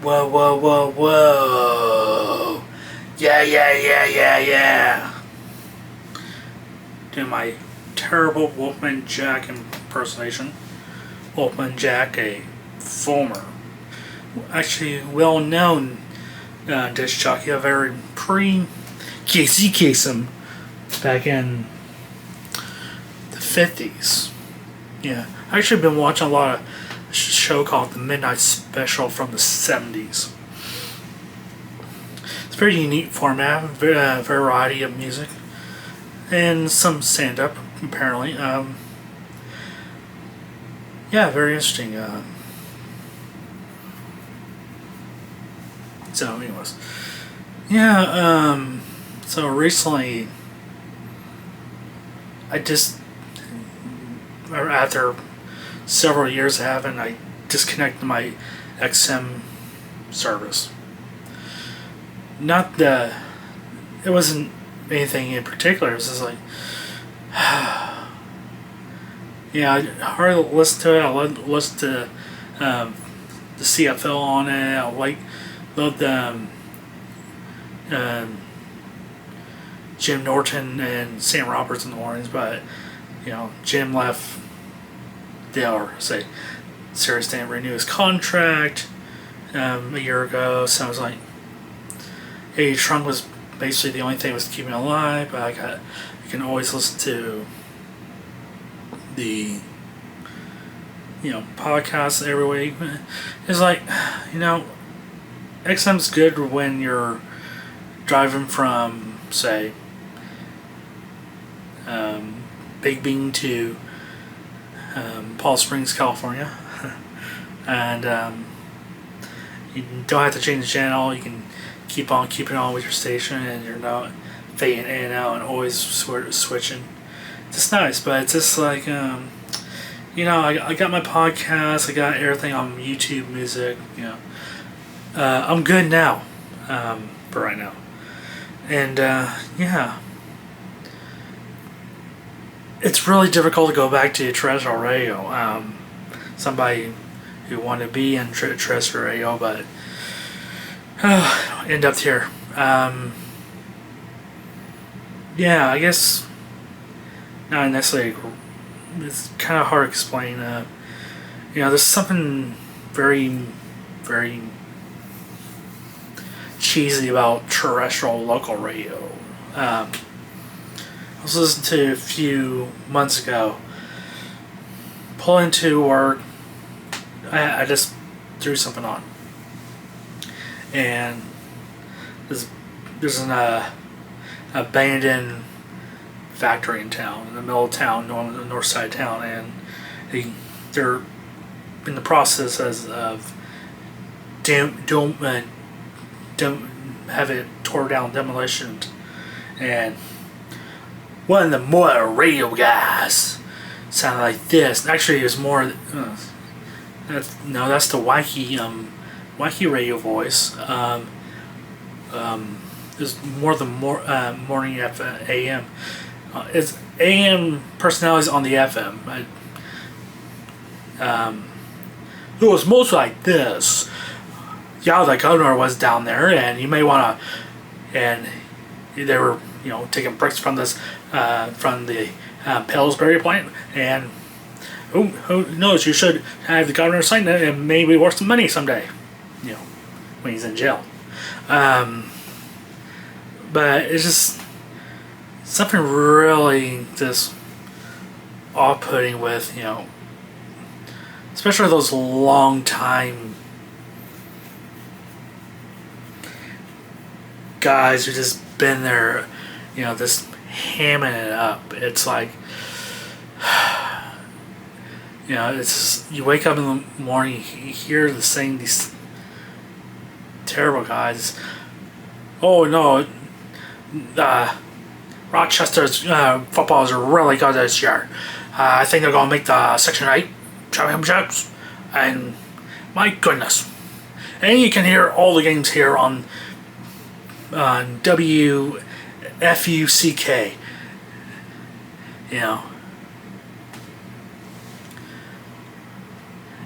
Whoa, whoa, whoa, whoa. Yeah, yeah, yeah, yeah, yeah. Do my terrible Wolfman Jack impersonation. Wolfman Jack, a former, actually well-known disc jockey, a very pre-Casey Kasem back in the 50s. Yeah, I actually been watching a lot of show called The Midnight Special from the 70s. It's a very unique format, variety of music, and some stand-up, apparently. Yeah, very interesting. So, anyways. Yeah, so recently, after several years of having, I disconnected my XM service. It wasn't anything in particular, it was just like, yeah, I hardly listen to it. I listen to the CFL on it. I love the Jim Norton and Sam Roberts in the mornings, but Jim left. Sirius didn't renew his contract a year ago, so I was like, hey, Trunk was basically the only thing that was keeping me alive, but I can always listen to the podcasts every week. It's like, XM's good when you're driving from, say, Big Bean to Palm Springs, California, and you don't have to change the channel. You can keep on keeping on with your station, and you're not fading in and out and always switching. It's nice, but it's just like I got my podcast, I got everything on YouTube Music. I'm good now, for right now, and yeah. It's really difficult to go back to terrestrial radio. Somebody who wanted to be in terrestrial radio, but end up here. Yeah, I guess not necessarily. It's kind of hard to explain. There's something very, very cheesy about terrestrial local radio. I was listening to a few months ago. Pull into work. I just threw something on, and there's an abandoned factory in town, in the middle of town, on the north side of town, and they're in the process of don't have it tore down, demolition, and one of the more radio guys sounded like this. Actually, it was more. That's the wacky radio voice. It's more the morning AM. It's AM personalities on the FM. It was mostly like this. Yeah, the governor was down there, and you may want to. And they were, taking bricks from this, from the Pillsbury plant, and who knows? You should have the governor sign it, and maybe worth some money someday. When he's in jail. But it's just something really just off-putting with, especially those long time guys who just been there, just hamming it up. It's like, it's just, you wake up in the morning, you hear these terrible guys. Oh no, Rochester's footballers are really good this year. I think they're going to make the Section 8 championships, and my goodness. And you can hear all the games here on WFUCK.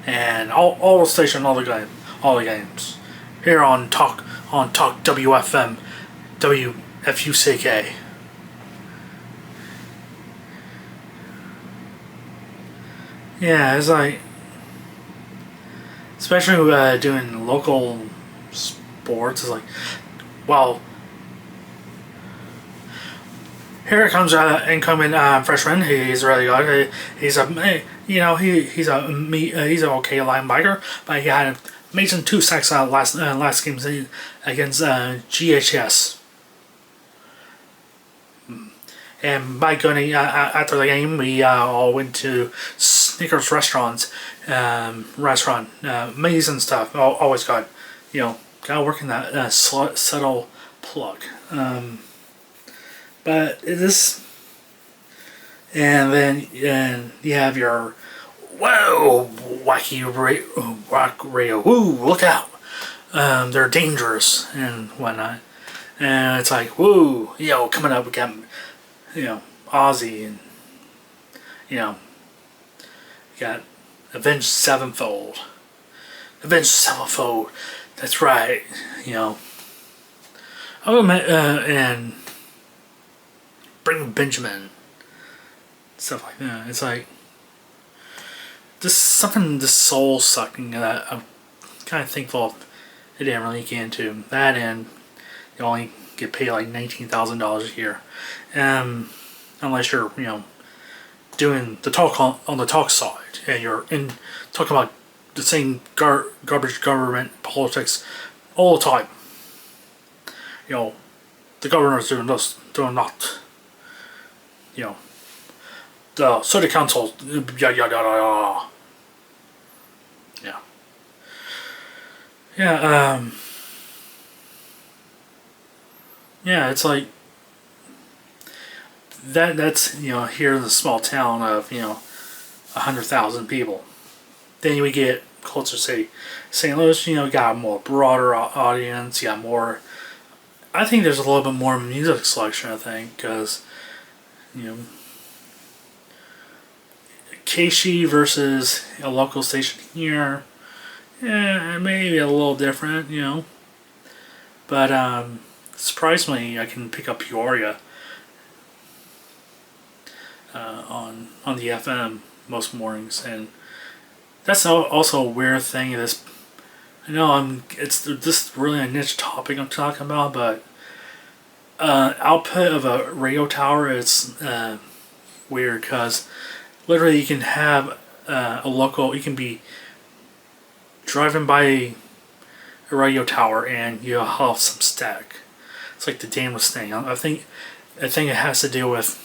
And all the stations, all the games. here on Talk WFM WFUCK. Yeah, it's like, especially doing local sports, it's like, well, here comes incoming freshman. He's really good. He's a he's a okay linebacker, but he had amazing 2 sacks last game against GHS. And by going after the game, we all went to Snickers restaurant. Amazing stuff. Always got gotta work in that subtle plug. But this, and then you have your wacky rock radio. Woo, look out! They're dangerous and whatnot. And it's like, woo, coming up, we got Ozzy, and you got Avenged Sevenfold. That's right. And Bring Benjamin, stuff like that. It's like this soul sucking that I'm kind of thankful it didn't really get into that, and you only get paid like $19,000 a year, unless you're doing the talk on the talk side and you're talking about the same garbage government politics all the time. The governor's doing this, doing that. The city council, yeah. It's like that's here in the small town of 100,000 people. Then we get closer, say St. Louis, got a more broader audience. You got more. I think there's a little bit more music selection. I think because KC versus a local station here, maybe a little different, but surprisingly, I can pick up Peoria on the FM most mornings, and that's also a weird thing. I know it's this really a niche topic I'm talking about, but output of a radio tower is weird because literally you can have you can be driving by a radio tower and you'll have some static. It's like the damnedest thing. I think it has to do with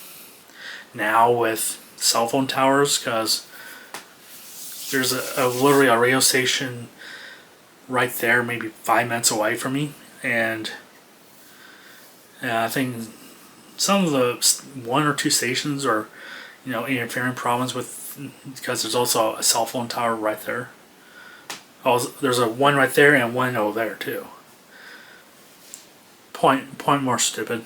cell phone towers, because there's literally a radio station right there, maybe 5 minutes away from me, and I think some of the 1 or 2 stations are interfering problems with, because there's also a cell phone tower right there. There's a one right there and one over there too. Point more stupid.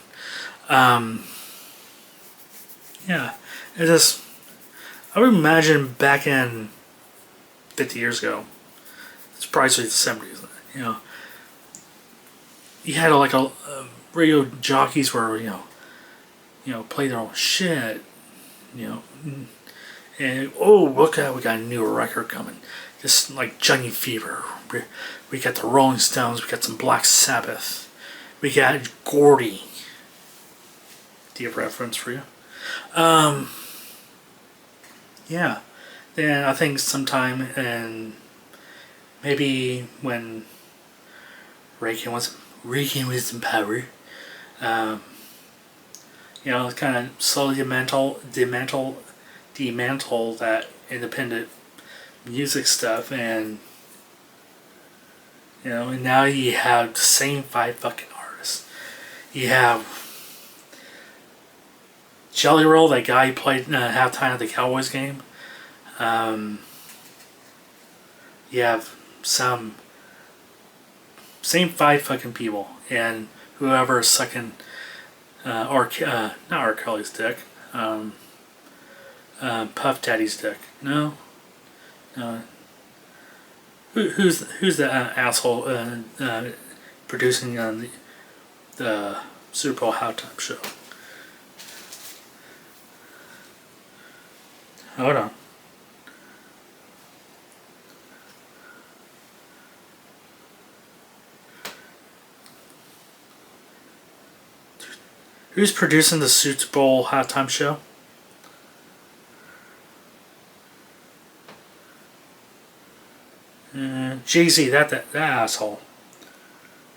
It just, I would imagine back in 50 years ago, it's probably the 70s, you had like a radio jockeys where play their own shit, and look at, we got a new record coming, just like Johnny Fever. We got the Rolling Stones, we got some Black Sabbath, we got Gordy. Do you have reference for you? Then I think sometime in maybe when Reagan was in power, kind of slowly dismantle that independent music stuff, and and now you have the same 5 fucking artists. You have Jelly Roll, that guy who played halftime at the Cowboys game. You have some same 5 fucking people, and whoever is sucking not R. Kelly's dick, Puff Daddy's dick. No. Who's the asshole producing the Super Bowl halftime show? Hold on. Who's producing the Super Bowl halftime show? Jay-Z, that asshole.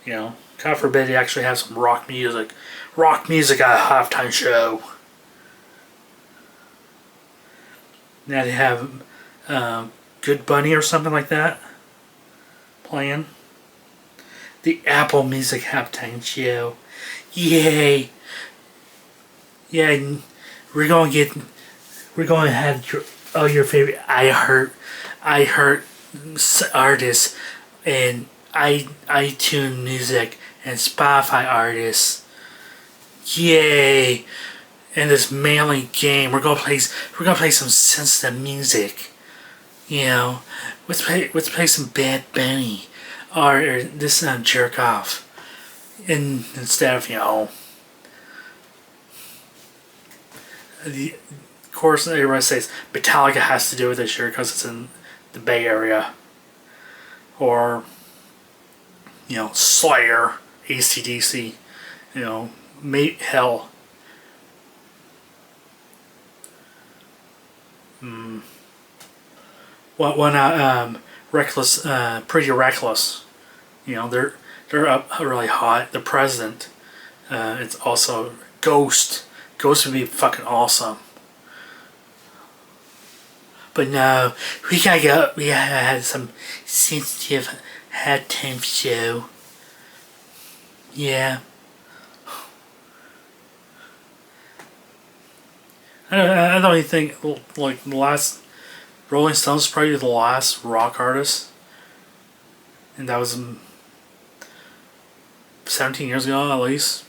You know, God forbid he actually has some rock music. Rock music at a halftime show. Now they have Good Bunny or something like that playing. The Apple Music halftime show. Yay! Yeah, we're going to have all your favorite I heart artists and iTunes Music and Spotify artists. Yay! In this manly game, we're gonna play some sensitive music. You know, let's play some Bad Bunny or this jerk off, and instead of of course everybody says Metallica has to do with this year because it's in the Bay Area, or Slayer, AC/DC, Mate Hell. Why not Reckless, Pretty Reckless? They're up really hot. The President, it's also Ghost. Ghost would be fucking awesome. But no, we gotta have some sensitive halftime show. Yeah. I don't even think like the last Rolling Stones is probably the last rock artist, and that was 17 years ago at least.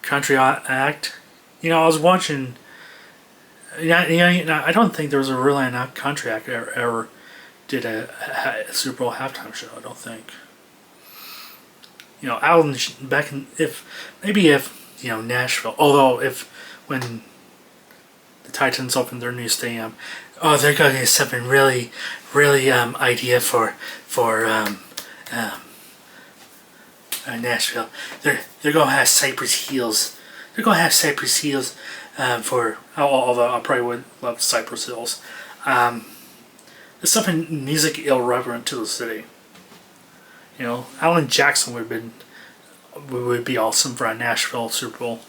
Country Act. I was watching. I don't think there was a really enough country act ever did a Super Bowl halftime show. I don't think. Alan back in if Nashville. Although if when the Titans opened their new stadium, they're gonna get something really idea for Nashville. They're gonna have Cypress Hills. They're gonna have Cypress Hills for. Although I probably would love Cypress Hills. There's something music irreverent to the city. Alan Jackson would be awesome for a Nashville Super Bowl.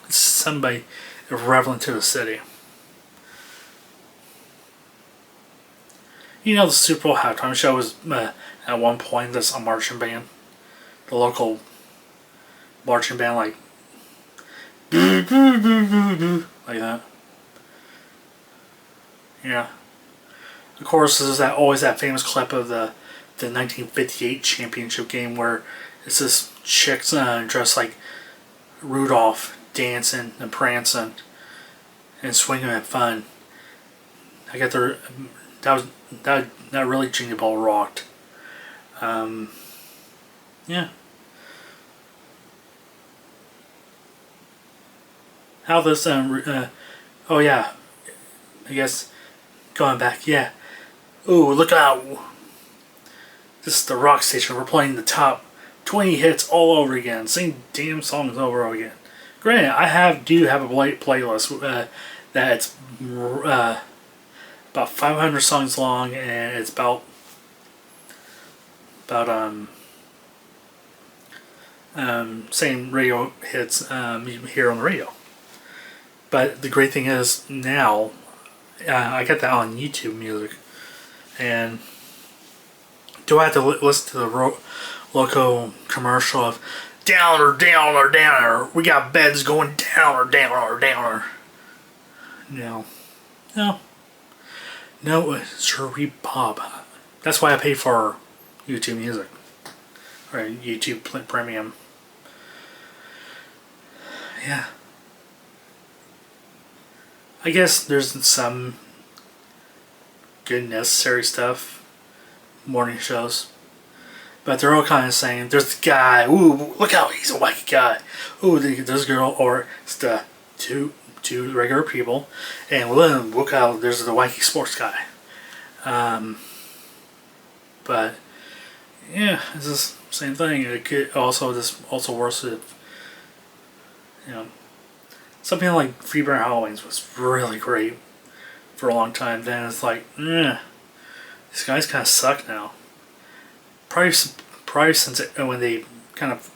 Somebody irreverent to the city. The Super Bowl halftime show was at one point there's a marching band, the local marching band, like that. Yeah. Of course, there's always that famous clip of the 1958 championship game where it's this chick dressed like Rudolph dancing and prancing and swinging at fun. I got there. That really Jingle Ball rocked. Yeah. How this oh yeah, I guess going back, yeah. Ooh, look out! This is the rock station. We're playing the top 20 hits all over again. Same damn songs over again. Granted, I do have a playlist that's about 500 songs long, and it's about same radio hits you hear on the radio. But the great thing is now I got that on YouTube Music, and do I have to listen to the local commercial of downer, downer, downer? We got beds going downer, downer, downer. No, sirree Bob. That's why I pay for YouTube Music or YouTube Premium. Yeah. I guess there's some good necessary stuff, morning shows. But they're all kind of saying, there's the guy, ooh, look out, he's a wacky guy. Ooh, there's a girl, or it's the two regular people. And look out, there's the wacky sports guy. But, yeah, it's the same thing. It could also worse if, something like Freeburn Halloween's was really great for a long time. Then it's like, these guys kind of suck now. Probably since when they kind of,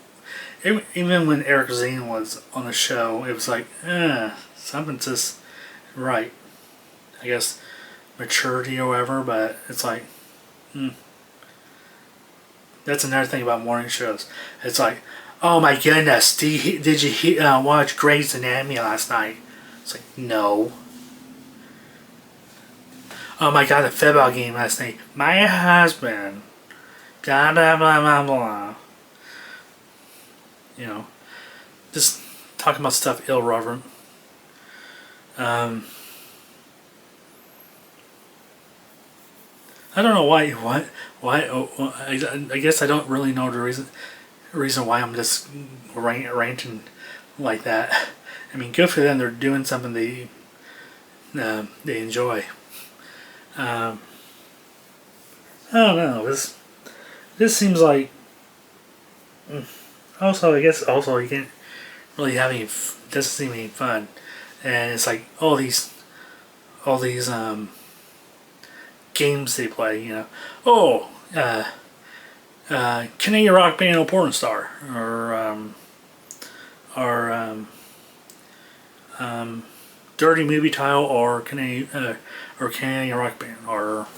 even when Eric Zane was on the show, it was like, something's just right. I guess maturity or whatever, but it's like, that's another thing about morning shows. It's like, oh my goodness, did you watch Grey's Anatomy last night? It's like, no. Oh my god, the football game last night. My husband. Blah blah blah blah blah. Just talking about stuff irrelevant. I don't know why. I guess I don't really know the reason why I'm just ranting like that. I mean, good for them. They're doing something they enjoy. I don't know. This seems like. Also, I guess you can't really have any. Doesn't seem any fun, and it's like all these games they play. Oh, Canadian rock band or porn star, or dirty movie title, or Canadian rock band, or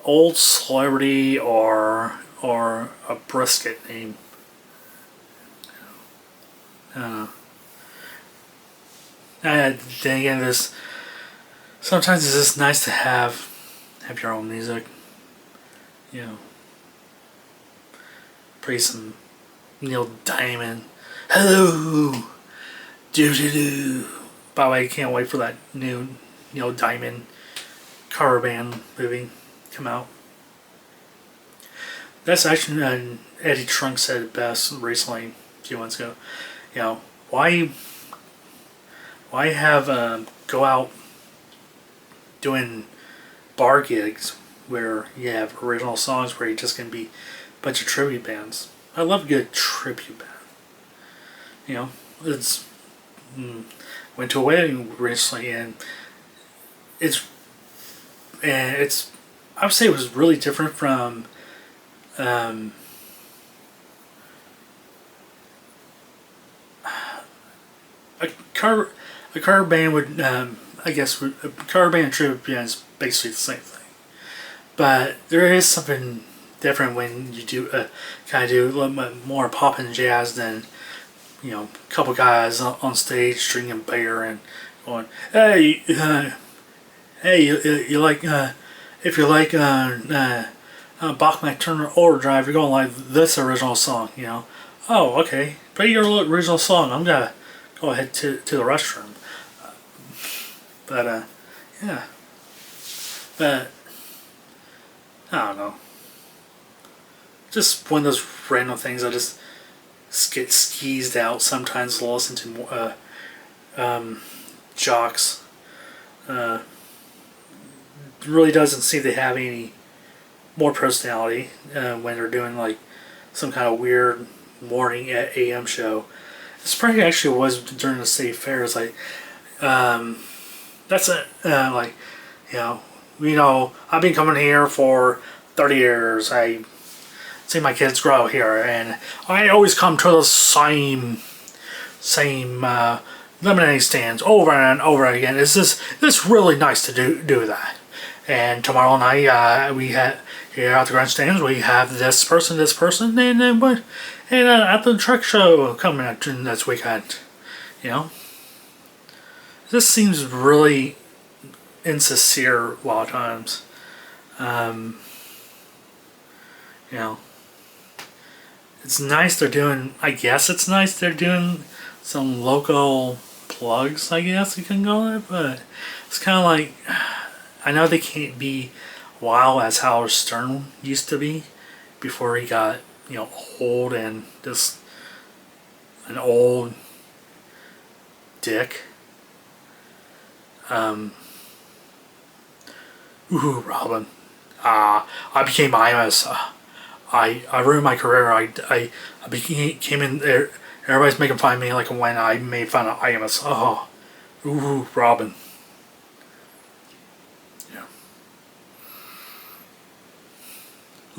old celebrity, or a brisket name. Then again, sometimes it's just nice to have your own music. Play some Neil Diamond. Hello, do do do. By the way, I can't wait for that new Neil Diamond cover band movie come out. That's actually Eddie Trunk said it best recently, a few months ago. Why have go out doing bar gigs where you have original songs where you're just gonna be a bunch of tribute bands? I love a good tribute band. It's went to a wedding recently, and it's I would say it was really different from a car band would I guess a car band and tribute band is basically the same thing, but there is something different when you do kind of do a little bit more pop and jazz than a couple guys on stage stringing bear and going, hey, you like if you like Bachman Turner Overdrive, you're going to like this original song. Oh, okay, play your original song. I'm gonna go ahead to the restroom. But yeah, but I don't know. Just one of those random things I just get skeezed out sometimes to listen to more jocks. Really doesn't seem to have any more personality when they're doing like some kind of weird morning at AM show. This probably actually was during the state fair. It's like that's it. Like I've been coming here for 30 years. I see my kids grow up here, and I always come to the same lemonade stands over and over again. It's really nice to do that. And tomorrow night we had here at the grandstands we have this person, and then at the truck show coming up this weekend. This seems really insincere a lot of times. It's nice they're doing. I guess it's nice they're doing some local plugs, I guess you can call it, but it's kind of like, I know they can't be wild as Howard Stern used to be before he got, old and just an old dick. Ooh, Robin. I became IMS. I ruined my career. I came in there. Everybody's making fun of me like when I made fun of IMS. Oh, ooh, Robin. Yeah.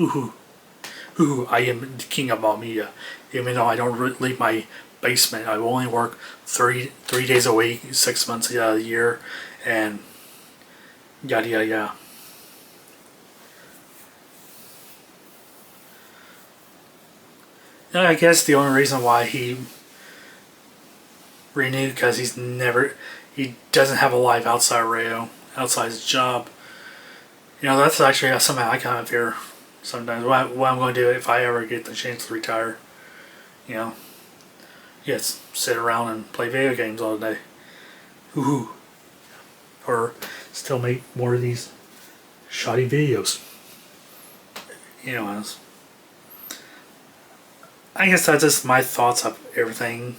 Ooh, ooh. I am the king of Almeida. Even though I don't leave my basement, I only work three days a week, 6 months a year, and yada yada yada. I guess the only reason why he renewed because he doesn't have a life outside radio, outside his job. That's actually something I kind of fear sometimes. What I'm going to do if I ever get the chance to retire. Yes, sit around and play video games all day. Ooh. Or still make more of these shoddy videos. I guess that's just my thoughts of everything.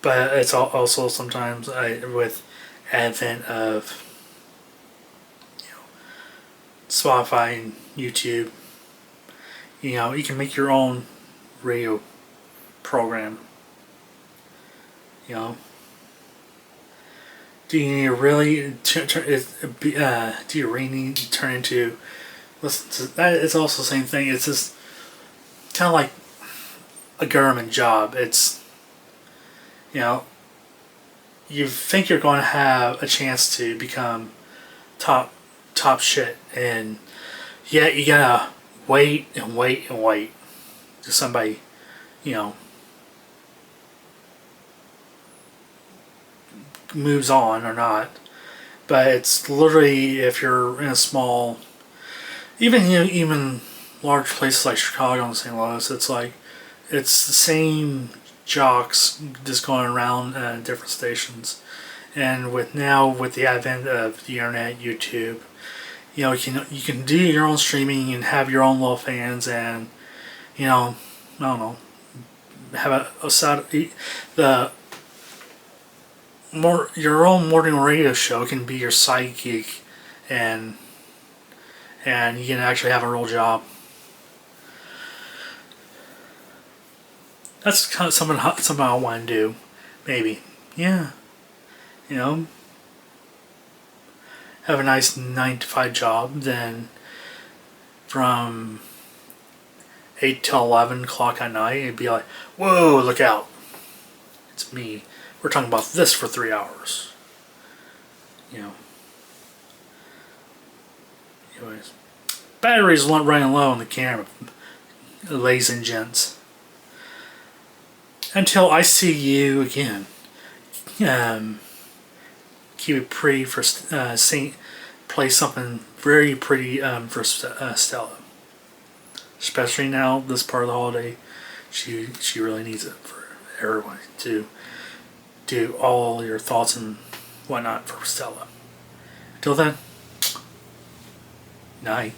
But it's also sometimes with advent of Spotify and YouTube, you can make your own radio program. Do you really do you really need to turn into listen to that? It's also the same thing. It's just kind of like a government job. It's you think you're going to have a chance to become top shit, and yet you gotta wait and wait and wait to somebody moves on or not. But it's literally, if you're in a small, even large places like Chicago and St. Louis, it's like it's the same jocks just going around different stations. And with the advent of the internet, YouTube, you can do your own streaming and have your own little fans, and I don't know, have a side the more your own morning radio show can be your side gig, and you can actually have a real job. That's kind of something I want to do, maybe. Yeah, have a nice 9 to 5 job, then from 8 till 11 o'clock at night, it'd be like, whoa, look out, it's me. We're talking about this for 3 hours. Anyways, batteries running low on the camera, ladies and gents. Until I see you again, keep it pretty for play something very pretty for Stella. Especially now, this part of the holiday, she really needs it for everyone to do all your thoughts and whatnot for Stella. Till then, night.